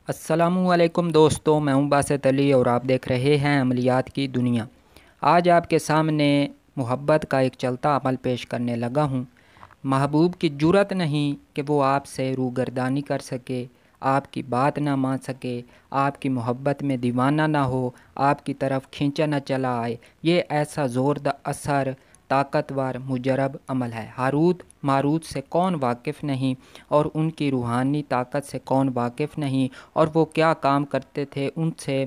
السلام علیکم دوستوں، میں ہوں باسط علی اور آپ دیکھ رہے ہیں عملیات کی دنیا۔ آج آپ کے سامنے محبت کا ایک چلتا عمل پیش کرنے لگا ہوں۔ محبوب کی جرات نہیں کہ وہ آپ سے روگردانی کر سکے، آپ کی بات نہ مان سکے، آپ کی محبت میں دیوانہ نہ ہو، آپ کی طرف کھینچا نہ چلا آئے۔ یہ ایسا اثر طاقتور مجرب عمل ہے۔ ہاروت ماروت سے کون واقف نہیں، اور ان کی روحانی طاقت سے کون واقف نہیں، اور وہ کیا کام کرتے تھے۔ ان سے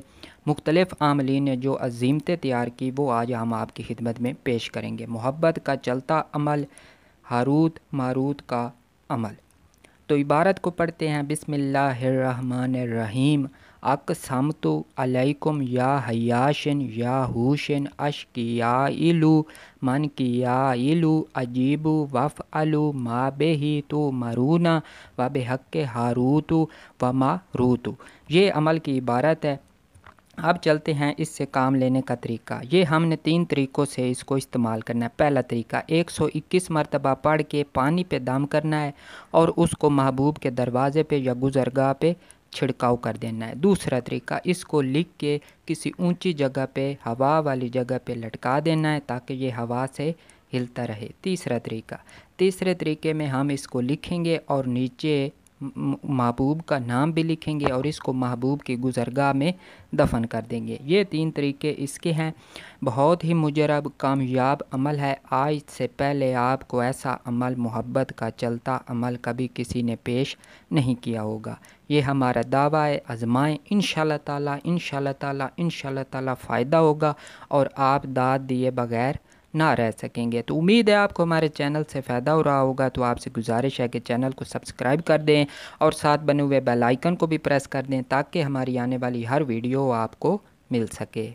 مختلف عاملین نے جو عظیمتیں تیار کی، وہ آج ہم آپ کی خدمت میں پیش کریں گے۔ محبت کا چلتا عمل، ہاروت ماروت کا عمل۔ تو عبارت کو پڑھتے ہیں۔ بسم اللہ الرحمن الرحیم۔ اقسمت علیکم یا حیاشن یا ہوشن اشکیائلو من کیائلو عجیبو وفعلو ما بہی تو مرونا و بحق ہاروتو و ماروتو۔ یہ عمل کی عبارت ہے۔ اب چلتے ہیں اس سے کام لینے کا طریقہ۔ یہ ہم نے 3 طریقوں سے اس کو استعمال کرنا ہے۔ پہلا طریقہ 121 مرتبہ پڑھ کے پانی پہ دم کرنا ہے اور اس کو محبوب کے دروازے پہ یا گزرگاہ پہ چھڑکاؤ کر دینا ہے۔ دوسرا طریقہ اس کو لکھ کے کسی اونچی جگہ پہ، ہوا والی جگہ پہ لٹکا دینا ہے تاکہ یہ ہوا سے ہلتا رہے۔ تیسرے طریقے میں ہم اس کو لکھیں گے اور نیچے محبوب کا نام بھی لکھیں گے اور اس کو محبوب کی گزرگاہ میں دفن کر دیں گے۔ یہ 3 طریقے اس کے ہیں۔ بہت ہی مجرب کامیاب عمل ہے۔ آج سے پہلے آپ کو ایسا عمل، محبت کا چلتا عمل کبھی کسی نے پیش نہیں کیا ہوگا۔ یہ ہمارا دعویٰ ہے، آزمائیں، انشاءاللہ تعالی فائدہ ہوگا اور آپ داد دیے بغیر نہ رہ سکیں گے۔ تو امید ہے آپ کو ہمارے چینل سے فائدہ ہو رہا ہوگا، تو آپ سے گزارش ہے کہ چینل کو سبسکرائب کر دیں اور ساتھ بنے ہوئے بیل آئیکن کو بھی پریس کر دیں تاکہ ہماری آنے والی ہر ویڈیو آپ کو مل سکے۔